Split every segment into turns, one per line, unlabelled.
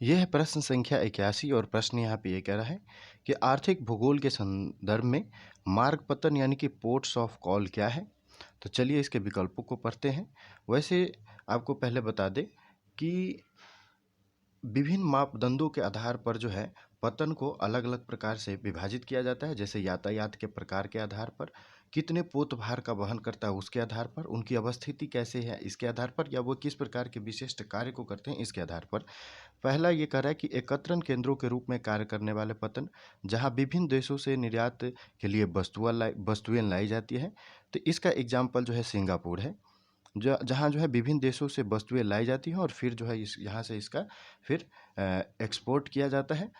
यह है प्रश्न संख्या 81 और प्रश्न यहाँ पे ये कह रहा है कि आर्थिक भूगोल के संदर्भ में मार्ग पतन यानी कि पोर्ट्स ऑफ कॉल क्या है। तो चलिए इसके विकल्पों को पढ़ते हैं। वैसे आपको पहले बता दें कि विभिन्न मापदंडों के आधार पर जो है पतन को अलग अलग प्रकार से विभाजित किया जाता है। जैसे यातायात के प्रकार के आधार पर, कितने पोत भार का वहन करता है उसके आधार पर, उनकी अवस्थिति कैसे है इसके आधार पर, या वो किस प्रकार के विशिष्ट कार्य को करते हैं इसके आधार पर। पहला ये कह रहा है कि एकत्रण केंद्रों के रूप में कार्य करने वाले पतन, जहां विभिन्न देशों से निर्यात के लिए वस्तुएं लाई जाती है। तो इसका एग्जाम्पल जो है सिंगापुर है, जहाँ जो है विभिन्न देशों से वस्तुएं लाई जाती हैं और फिर जो है इस यहाँ से इसका फिर एक्सपोर्ट किया जाता है।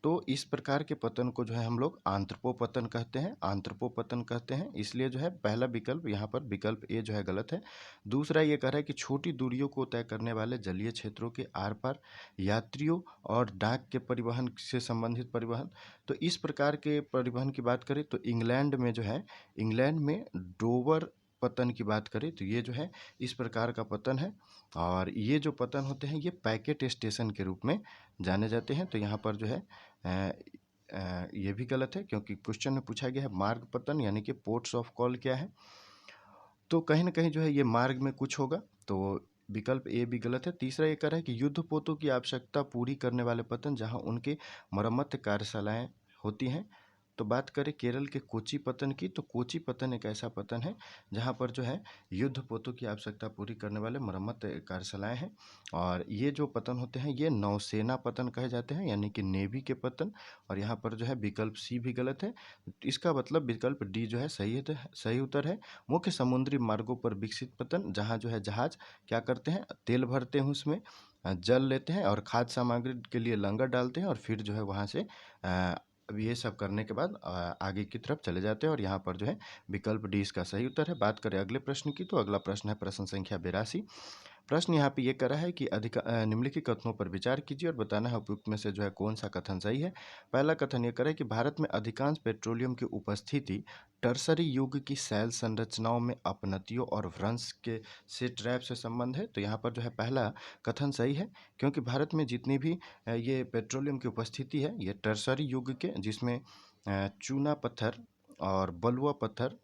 तो इस प्रकार के पतन को जो है हम लोग आंत्रपोपतन कहते हैं, आंत्रपोपतन कहते हैं। इसलिए जो है पहला विकल्प यहाँ पर विकल्प ए जो है गलत है। दूसरा ये कह रहा है कि छोटी दूरियों को तय करने वाले जलीय क्षेत्रों के आर पार यात्रियों और डाक के परिवहन से संबंधित परिवहन। तो इस प्रकार के परिवहन की बात करें तो इंग्लैंड में जो है, इंग्लैंड में डोवर पतन की बात करें तो ये जो है इस प्रकार का पतन है। और ये जो पतन होते हैं ये पैकेट स्टेशन के रूप में जाने जाते हैं। तो यहाँ पर जो है ये भी गलत है, क्योंकि क्वेश्चन में पूछा गया है मार्ग पतन यानी कि पोर्ट्स ऑफ कॉल क्या है। तो कहीं ना कहीं जो है ये मार्ग में कुछ होगा, तो विकल्प ए भी गलत है। तीसरा ये कह रहा है कि युद्ध पोतों की आवश्यकता पूरी करने वाले पतन, जहां उनके मरम्मत कार्यशालाएं होती हैं। तो बात करें केरल के कोची पतन की, तो कोची पतन एक ऐसा पतन है जहां पर जो है युद्ध पोतों की आवश्यकता पूरी करने वाले मरम्मत कार्यशालाएं हैं। और ये जो पतन होते हैं ये नौसेना पतन कहे जाते हैं, यानी कि नेवी के पतन। और यहाँ पर जो है विकल्प सी भी गलत है। इसका मतलब विकल्प डी जो है सही उत्तर है। मुख्य समुद्री मार्गों पर विकसित पतन, जहाँ जो है जहाज क्या करते हैं, तेल भरते हैं उसमें, जल लेते हैं और खाद्य सामग्री के लिए लंगर डालते हैं और फिर जो है वहाँ से अब ये सब करने के बाद आगे की तरफ चले जाते हैं। और यहाँ पर जो है विकल्प डी इसका सही उत्तर है। बात करें अगले प्रश्न की, तो अगला प्रश्न है प्रश्न संख्या 82। प्रश्न यहाँ पे ये कर रहा है कि निम्नलिखित कथनों पर विचार कीजिए और बताना है उपयुक्त में से जो है कौन सा कथन सही है। पहला कथन ये कर रहा है कि भारत में अधिकांश पेट्रोलियम की उपस्थिति टर्सरी युग की शैल संरचनाओं में अपनतियों और भ्रंश के से ट्रैप से संबंध है। तो यहाँ पर जो है पहला कथन सही है, क्योंकि भारत में जितनी भी ये पेट्रोलियम की उपस्थिति है ये टर्सरी युग के, जिसमें चूना पत्थर और बलुआ पत्थर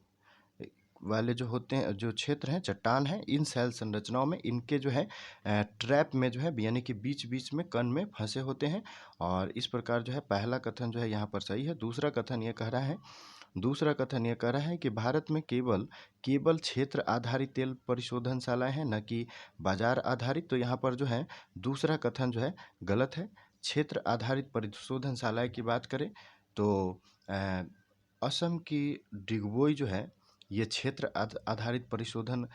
वाले जो होते हैं, जो क्षेत्र हैं, चट्टान हैं, इन शैल संरचनाओं में इनके जो है ट्रैप में जो है यानी कि बीच बीच में कण में फंसे होते हैं। और इस प्रकार जो है पहला कथन जो है यहाँ पर सही है। दूसरा कथन ये कह रहा है कि भारत में केवल केवल क्षेत्र आधारित तेल परिशोधनशालाएं हैं, न कि बाजार आधारित। तो यहाँ पर जो है दूसरा कथन जो है गलत है। क्षेत्र आधारित परिशोधनशालाएं की बात करें तो असम की डिगबोई जो है ये क्षेत्र आधारित परिशोधन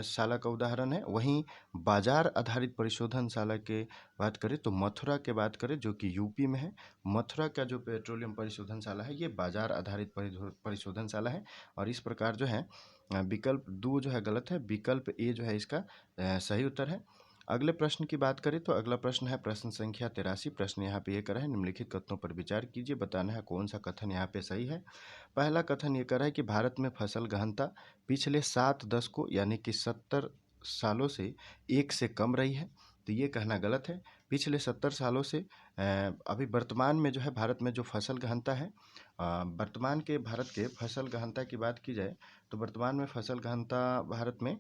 शाला का उदाहरण है। वहीं बाजार आधारित परिशोधनशाला के बात करें तो मथुरा के बात करें जो कि यूपी में है, मथुरा का जो पेट्रोलियम परिशोधनशाला है ये बाजार आधारित परिशोधनशाला है। और इस प्रकार जो है विकल्प दो जो है गलत है, विकल्प ए जो है इसका सही उत्तर है। अगले प्रश्न की बात करें तो अगला प्रश्न है प्रश्न संख्या 83। प्रश्न यहाँ पे ये कर रहा है निम्नलिखित कथनों पर विचार कीजिए, बताना है कौन सा कथन यहाँ पे सही है। पहला कथन ये कर रहा है कि भारत में फसल गहनता पिछले 7 दशकों यानी कि 70 सालों से 1 से कम रही है। तो ये कहना गलत है। पिछले 70 सालों से अभी वर्तमान में जो है भारत में जो फसल गहनता है, वर्तमान के भारत के फसल गहनता की बात की जाए तो वर्तमान में फसल गहनता भारत में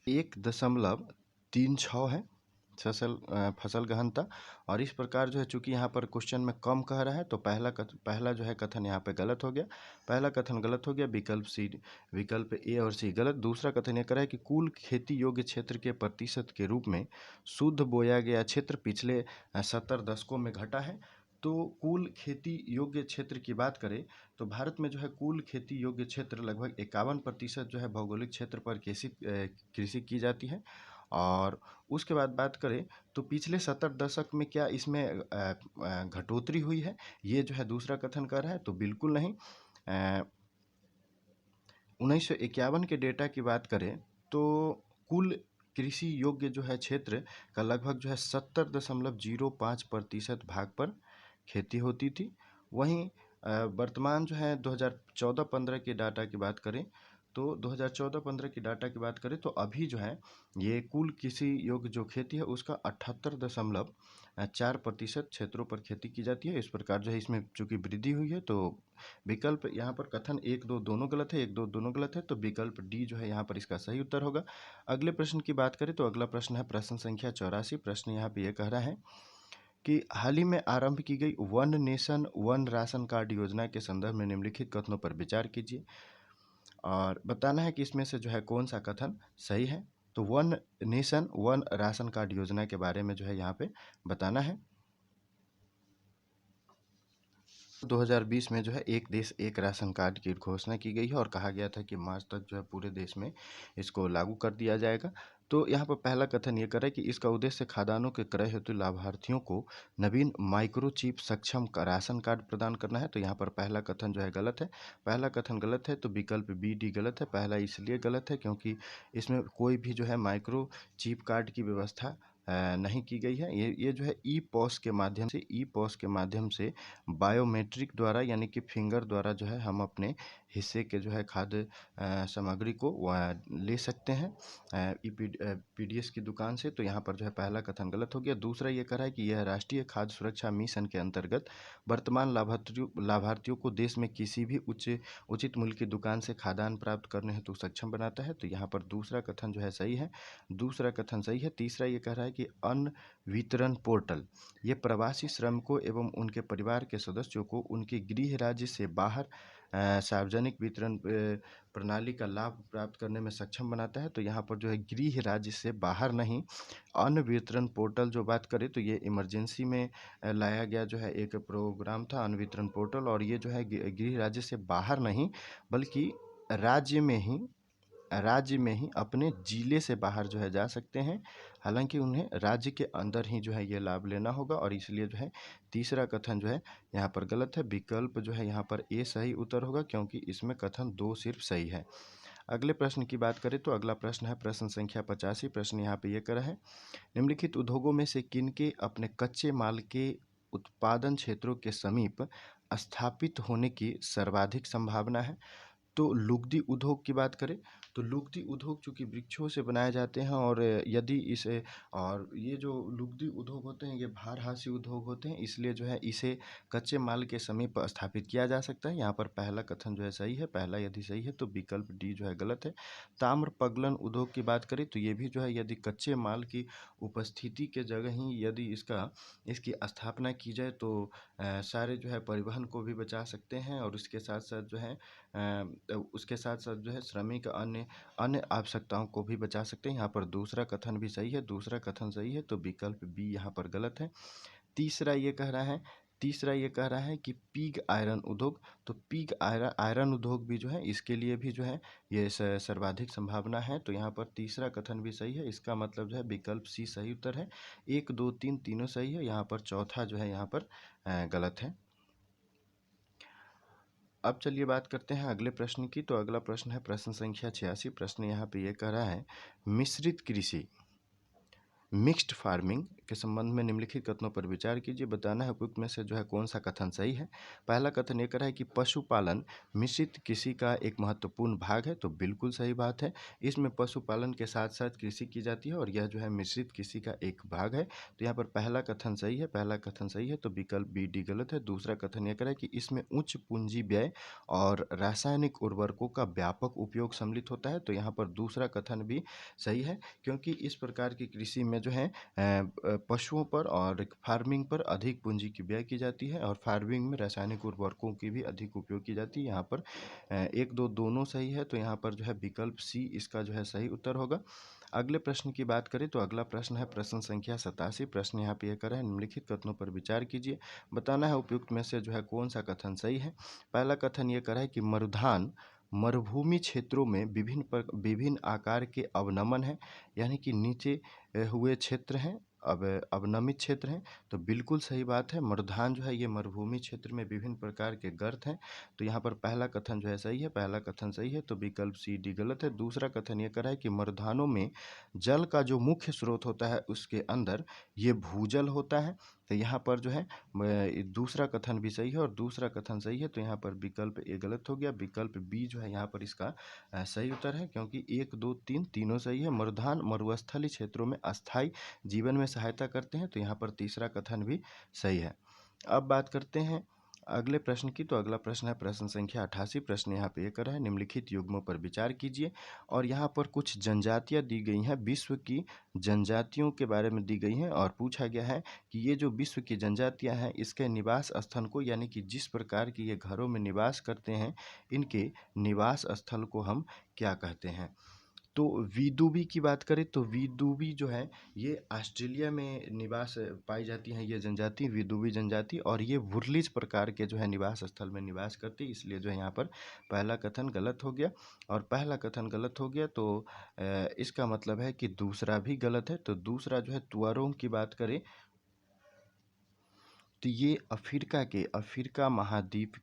1.36 है फसल गहनता। और इस प्रकार जो है चूंकि यहाँ पर क्वेश्चन में कम कह रहा है तो पहला जो है कथन यहाँ पे गलत हो गया, पहला कथन गलत हो गया। विकल्प ए और सी गलत। दूसरा कथन ये कर रहा है कि कुल खेती योग्य क्षेत्र के प्रतिशत के रूप में शुद्ध बोया गया क्षेत्र पिछले 70 दशकों में घटा है। तो कुल खेती योग्य क्षेत्र की बात करें तो भारत में जो है कुल खेती योग्य क्षेत्र लगभग 51% जो है भौगोलिक क्षेत्र पर कृषि की जाती है। और उसके बाद बात करें तो पिछले 70 दशक में क्या इसमें घटोतरी हुई है, ये जो है दूसरा कथन कर रहा है। तो बिल्कुल नहीं। 1951 के डेटा की बात करें तो कुल कृषि योग्य जो है क्षेत्र का लगभग जो है 70.05% भाग पर खेती होती थी। वहीं वर्तमान जो है 2014-15 के डाटा की बात करें तो 2014-15 की डाटा की बात करें तो अभी जो है ये कुल कृषि योग्य जो खेती है उसका 78.4% क्षेत्रों पर खेती की जाती है। इस प्रकार जो है इसमें चूंकि वृद्धि हुई है तो विकल्प यहाँ पर कथन 1-2 दोनों गलत है, 1-2 दोनों गलत है, तो विकल्प डी जो है यहाँ पर इसका सही उत्तर होगा। अगले प्रश्न की बात करें तो अगला प्रश्न है प्रश्न संख्या 84। प्रश्न यहाँ पे ये कह रहा है कि हाल ही में आरंभ की गई one nation one ration card योजना के संदर्भ में निम्नलिखित कथनों पर विचार कीजिए और बताना है कि इसमें से जो है कौन सा कथन सही है। तो one nation one ration card योजना के बारे में जो है यहाँ पे बताना है। 2020 में जो है एक देश एक राशन कार्ड की घोषणा की गई है और कहा गया था कि मार्च तक जो है पूरे देश में इसको लागू कर दिया जाएगा। तो यहाँ पर पहला कथन ये कर रहा है कि इसका उद्देश्य खाद्यान्नों के क्रय हेतु लाभार्थियों को नवीन माइक्रोचिप सक्षम का राशन कार्ड प्रदान करना है। तो यहाँ पर पहला कथन जो है गलत है, पहला कथन गलत है, तो विकल्प बी डी गलत है। पहला इसलिए गलत है क्योंकि इसमें कोई भी जो है माइक्रोचिप कार्ड की व्यवस्था नहीं की गई है। ये जो है ई पॉस के माध्यम से बायोमेट्रिक द्वारा यानी कि फिंगर द्वारा जो है हम अपने हिस्से के जो है खाद्य सामग्री को ले सकते हैं पीडीएस की दुकान से। तो यहाँ पर जो है पहला कथन गलत हो गया। दूसरा ये कह रहा है कि यह राष्ट्रीय खाद्य सुरक्षा मिशन के अंतर्गत वर्तमान लाभार्थियों को देश में किसी भी उचित मूल्य की दुकान से खाद्यान्न प्राप्त करने हेतु सक्षम बनाता है। तो यहाँ पर दूसरा कथन जो है सही है, दूसरा कथन सही है। तीसरा ये कह रहा है कि अन्न वितरण पोर्टल ये प्रवासी श्रमिकों एवं उनके परिवार के सदस्यों को उनके गृह राज्य से बाहर सार्वजनिक वितरण प्रणाली का लाभ प्राप्त करने में सक्षम बनाता है। तो यहाँ पर जो है गृह राज्य से बाहर नहीं, अन्न वितरण पोर्टल जो बात करें तो ये इमरजेंसी में लाया गया जो है एक प्रोग्राम था अन्न वितरण पोर्टल, और ये जो है गृह राज्य से बाहर नहीं बल्कि राज्य में ही अपने जिले से बाहर जो है जा सकते हैं। हालांकि उन्हें राज्य के अंदर ही जो है ये लाभ लेना होगा और इसलिए जो है तीसरा कथन जो है यहाँ पर गलत है। विकल्प जो है यहाँ पर ए सही उत्तर होगा क्योंकि इसमें कथन 2 सिर्फ सही है। अगले प्रश्न की बात करें तो अगला प्रश्न है प्रश्न संख्या 85। प्रश्न यहाँ पे ये कर है निम्नलिखित उद्योगों में से किनके अपने कच्चे माल के उत्पादन क्षेत्रों के समीप स्थापित होने की सर्वाधिक संभावना है। तो लुगदी उद्योग की बात करें तो लुगदी उद्योग चूँकि वृक्षों से बनाए जाते हैं और यदि इसे और ये जो लुगदी उद्योग होते हैं ये भारहासी उद्योग होते हैं, इसलिए जो है इसे कच्चे माल के समीप स्थापित किया जा सकता है। यहाँ पर पहला कथन जो है सही है, पहला यदि सही है तो विकल्प डी जो है गलत है। ताम्र पगलन उद्योग की बात करें तो ये भी जो है यदि कच्चे माल की उपस्थिति के जगह ही यदि इसकी स्थापना की जाए तो सारे जो है परिवहन को भी बचा सकते हैं और उसके साथ साथ जो है श्रमिक अन्य आवश्यकताओं को भी बचा सकते हैं। यहाँ पर दूसरा कथन भी सही है, दूसरा कथन सही है, तो विकल्प बी यहाँ पर गलत है। तीसरा ये कह रहा है कि पिग आयरन उद्योग, तो पिग आयरन उद्योग भी जो है इसके लिए भी जो है ये सर्वाधिक संभावना है। तो यहाँ पर तीसरा कथन भी सही है, इसका मतलब जो है विकल्प सी सही उत्तर है। 1 2 3 तीनों सही है, यहाँ पर चौथा जो है यहाँ पर गलत है। अब चलिए बात करते हैं अगले प्रश्न की। तो अगला प्रश्न है प्रश्न संख्या 86। प्रश्न यहाँ पे ये कह रहा है मिश्रित कृषि मिक्स्ड फार्मिंग के संबंध में निम्नलिखित कथनों पर विचार कीजिए। बताना है उपयुक्त में से जो है कौन सा कथन सही है। पहला कथन ये कर रहा है कि पशुपालन मिश्रित कृषि का एक महत्वपूर्ण भाग है, तो बिल्कुल सही बात है। इसमें पशुपालन के साथ साथ कृषि की जाती है और यह जो है मिश्रित कृषि का एक भाग है। तो यहाँ पर पहला कथन सही है, पहला कथन सही है, तो विकल्प बी डी गलत है। दूसरा कथन ये कर रहा है कि इसमें उच्च पूंजी व्यय और रासायनिक उर्वरकों का व्यापक उपयोग सम्मिलित होता है। तो यहाँ पर दूसरा कथन भी सही है क्योंकि इस प्रकार की कृषि में जो है पशुओं पर और फार्मिंग पर अधिक पूंजी की व्यय की जाती है और फार्मिंग में रासायनिक उर्वरकों की भी अधिक उपयोग की जाती है। यहाँ पर 1 2 दोनों सही है, तो यहाँ पर जो है विकल्प सी इसका जो है सही उत्तर होगा। अगले प्रश्न की बात करें तो अगला प्रश्न है प्रश्न संख्या 87। प्रश्न यहाँ पे यह कर है निम्नलिखित कथनों पर विचार कीजिए। बताना है उपयुक्त में से जो है कौन सा कथन सही है। पहला कथन ये कर है कि मरुधान मरुभूमि क्षेत्रों में विभिन्न आकार के अवनमन हैं, यानी कि नीचे हुए क्षेत्र हैं, अब अवनमित क्षेत्र हैं। तो बिल्कुल सही बात है, मरुधान जो है ये मरुभूमि क्षेत्र में विभिन्न प्रकार के गर्त हैं। तो यहाँ पर पहला कथन जो है सही है, पहला कथन सही है, तो विकल्प सी डी गलत है। दूसरा कथन ये कर रहा है कि मरुधानों में जल का जो मुख्य स्रोत होता है उसके अंदर ये भूजल होता है। तो यहाँ पर जो है दूसरा कथन भी सही है और दूसरा कथन सही है, तो यहाँ पर विकल्प ए गलत हो गया। विकल्प बी जो है यहाँ पर इसका सही उत्तर है, क्योंकि 1, 2, 3 तीनों सही है। मरुधान मरुस्थलीय क्षेत्रों में अस्थायी जीवन में सहायता करते हैं, तो यहाँ पर तीसरा कथन भी सही है। अब बात करते हैं अगले प्रश्न की। तो अगला प्रश्न है प्रश्न संख्या 88। प्रश्न यहाँ पे ये कर रहा है, निम्नलिखित युग्मों पर विचार कीजिए। और यहाँ पर कुछ जनजातियाँ दी गई हैं, विश्व की जनजातियों के बारे में दी गई हैं, और पूछा गया है कि ये जो विश्व की जनजातियाँ हैं इसके निवास स्थल को, यानी कि जिस प्रकार की ये घरों में निवास करते हैं, इनके निवास स्थल को हम क्या कहते हैं। तो विदुबी की बात करें तो विदुबी जो है ये ऑस्ट्रेलिया में निवास पाई जाती हैं, ये जनजाति विदुबी जनजाति, और ये वुरलिज प्रकार के जो है निवास स्थल में निवास करती है, इसलिए जो है यहाँ पर पहला कथन गलत हो गया। और पहला कथन गलत हो गया तो इसका मतलब है कि दूसरा भी गलत है। तो दूसरा जो है तुअरों की बात करें तो ये अफ्रीका महाद्वीप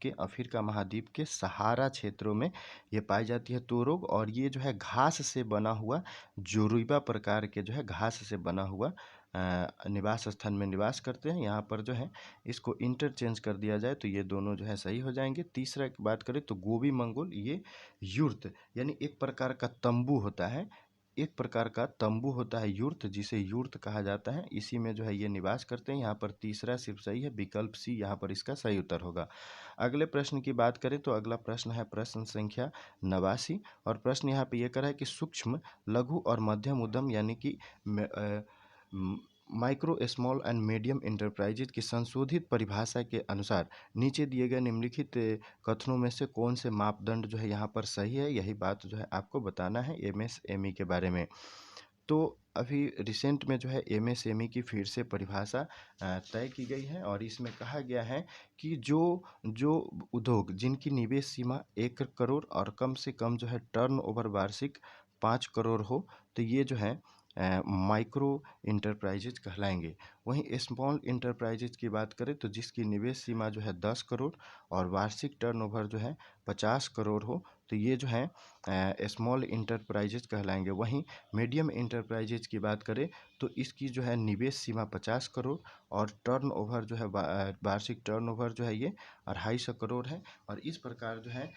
के सहारा क्षेत्रों में ये पाई जाती है तुअरों, और ये जो है घास से बना हुआ जोरुबा प्रकार के जो है घास से बना हुआ निवास स्थान में निवास करते हैं। यहाँ पर जो है इसको इंटरचेंज कर दिया जाए तो ये दोनों जो है सही हो जाएंगे। तीसरा की बात करें तो गोबी मंगोल ये युर्त यानी एक प्रकार का तंबू होता है, युर्त, जिसे युर्त कहा जाता है, इसी में जो है ये निवास करते हैं। यहाँ पर तीसरा सिर्फ सही है, विकल्प सी यहाँ पर इसका सही उत्तर होगा। अगले प्रश्न की बात करें तो अगला प्रश्न है प्रश्न संख्या 89। और प्रश्न यहाँ पे ये कर रहा है कि सूक्ष्म लघु और मध्यम उद्यम यानी कि micro small and medium enterprises की संशोधित परिभाषा के अनुसार नीचे दिए गए निम्नलिखित कथनों में से कौन से मापदंड जो है यहाँ पर सही है, यही बात जो है आपको बताना है एमएसएमई के बारे में। तो अभी रिसेंट में जो है एमएसएमई की फिर से परिभाषा तय की गई है, और इसमें कहा गया है कि जो उद्योग जिनकी निवेश सीमा 1 करोड़ और कम से कम जो है टर्नओवर वार्षिक 5 करोड़ हो, तो ये जो है माइक्रो इंटरप्राइजेज कहलाएंगे। वहीं स्मॉल इंटरप्राइजेज की बात करें तो जिसकी निवेश सीमा जो है 10 करोड़ और वार्षिक टर्नओवर जो है 50 करोड़ हो, तो ये जो है स्मॉल इंटरप्राइजेज कहलाएंगे। वहीं मीडियम इंटरप्राइजेज की बात करें तो इसकी जो है निवेश सीमा 50 करोड़ और टर्नओवर जो है वार्षिक टर्नओवर जो है ये 250 करोड़ है। और इस प्रकार जो है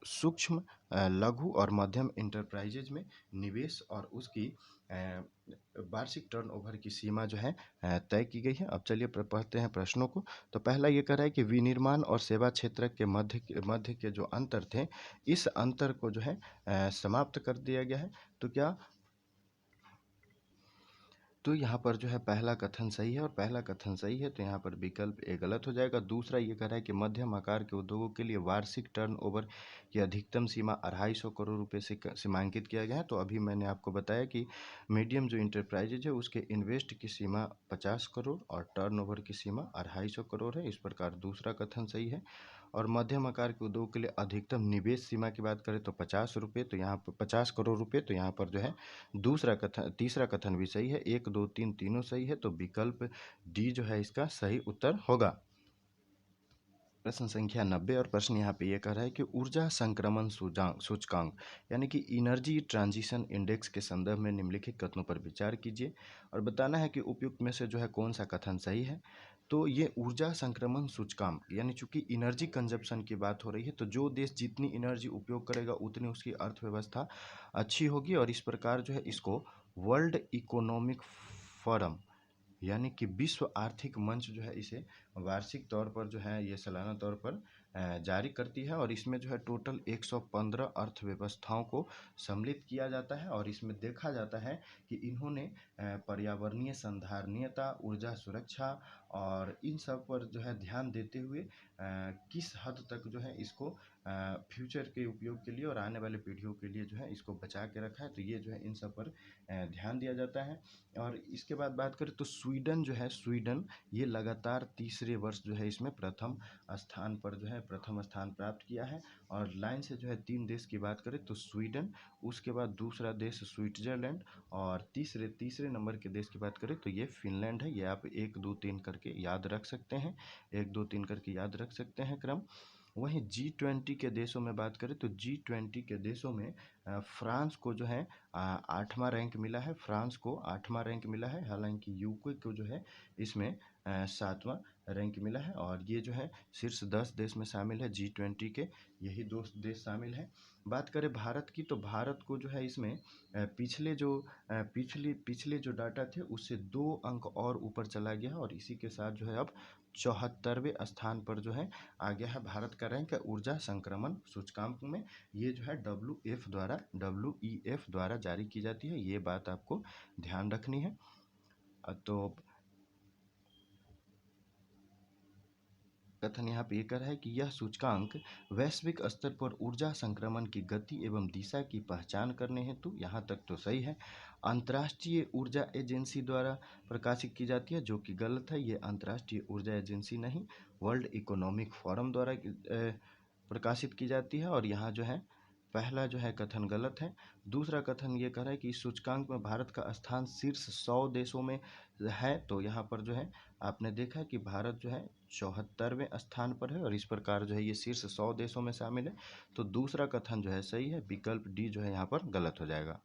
सूक्ष्म लघु और मध्यम इंटरप्राइजेज में निवेश और उसकी वार्षिक टर्नओवर की सीमा जो है तय की गई है। अब चलिए पढ़ते हैं प्रश्नों को। तो पहला ये कह रहा है कि विनिर्माण और सेवा क्षेत्र के मध्य के जो अंतर थे, इस अंतर को जो है समाप्त कर दिया गया है। तो यहाँ पर जो है पहला कथन सही है, और पहला कथन सही है तो यहाँ पर विकल्प ए गलत हो जाएगा। दूसरा ये कह रहा है कि मध्यम आकार के उद्योगों के लिए वार्षिक टर्नओवर की अधिकतम सीमा 250 करोड़ रुपए से सीमांकित किया गया है। तो अभी मैंने आपको बताया कि मीडियम जो इंटरप्राइजेज है उसके इन्वेस्ट की सीमा 50 करोड़ और टर्नओवर की सीमा 250 करोड़ है। इस प्रकार दूसरा कथन सही है। और मध्यम आकार के उद्योग के लिए अधिकतम निवेश सीमा की बात करें तो 50 रुपये, तो यहाँ पर 50 करोड़ रुपये, तो यहाँ पर जो है तीसरा कथन भी सही है। 1, 2, 3 तीनों सही है, तो विकल्प डी जो है इसका सही उत्तर होगा। प्रश्न संख्या 90। और प्रश्न यहाँ पे ये कह रहा है कि ऊर्जा संक्रमण सूचकांक यानी कि एनर्जी ट्रांजिशन इंडेक्स के संदर्भ में निम्नलिखित कथनों पर विचार कीजिए और बताना है कि उपयुक्त में से जो है कौन सा कथन सही है। तो ये ऊर्जा संक्रमण सूचकांक यानी चूंकि एनर्जी कंजप्शन की बात हो रही है, तो जो देश जितनी एनर्जी उपयोग करेगा उतनी उसकी अर्थव्यवस्था अच्छी होगी, और इस प्रकार जो है इसको वर्ल्ड इकोनॉमिक फोरम यानी कि विश्व आर्थिक मंच जो है इसे वार्षिक तौर पर जो है ये सालाना तौर पर जारी करती है, और इसमें जो है टोटल 115 अर्थव्यवस्थाओं को सम्मिलित किया जाता है। और इसमें देखा जाता है कि इन्होंने पर्यावरणीय संधारणीयता, ऊर्जा सुरक्षा और इन सब पर जो है ध्यान देते हुए किस हद तक जो है इसको फ्यूचर के उपयोग के लिए और आने वाले पीढ़ियों के लिए जो है इसको बचा के रखा है, तो ये जो है इन सब पर ध्यान दिया जाता है। और इसके बाद बात करें तो स्वीडन ये लगातार तीसरे वर्ष जो है इसमें प्रथम स्थान प्राप्त किया है। और लाइन से जो है 3 देश की बात करें तो स्वीडन, उसके बाद दूसरा देश स्विट्जरलैंड, और तीसरे नंबर के देश की बात करें तो ये फिनलैंड है। ये आप 1, 2, 3 करके याद रख सकते हैं, 1, 2, 3 करके याद रख सकते हैं क्रम। वहीं G20 के देशों में बात करें तो G20 के देशों में फ्रांस को जो है 8वां रैंक मिला है, फ्रांस को 8वां रैंक मिला है, हालांकि यूके को जो है इसमें 7वां रैंक मिला है। और ये जो है शीर्ष 10 देश में शामिल है, G20 के यही 2 देश शामिल हैं। बात करें भारत की, तो भारत को जो है इसमें पिछले जो डाटा थे उससे 2 अंक और ऊपर चला गया है, और इसी के साथ जो है अब 74वें स्थान पर जो है आ गया है भारत का रैंक ऊर्जा संक्रमण सूचकांक में। ये जो है WEF द्वारा जारी की जाती है, ये बात आपको ध्यान रखनी है। तो कथन यहाँ पे ये कर रहा है कि यह सूचकांक वैश्विक स्तर पर ऊर्जा संक्रमण की गति एवं दिशा की पहचान करने हेतु, यहाँ तक तो सही है, अंतर्राष्ट्रीय ऊर्जा एजेंसी द्वारा प्रकाशित की जाती है, जो कि गलत है। ये अंतर्राष्ट्रीय ऊर्जा एजेंसी नहीं, वर्ल्ड इकोनॉमिक फोरम द्वारा प्रकाशित की जाती है। और यहाँ जो है पहला जो है कथन गलत है। दूसरा कथन ये कह रहा है कि इस सूचकांक में भारत का स्थान शीर्ष 100 देशों में है, तो यहाँ पर जो है आपने देखा कि भारत जो है 74वें स्थान पर है, और इस प्रकार जो है ये शीर्ष 100 देशों में शामिल है। तो दूसरा कथन जो है सही है, विकल्प डी जो है यहाँ पर गलत हो जाएगा।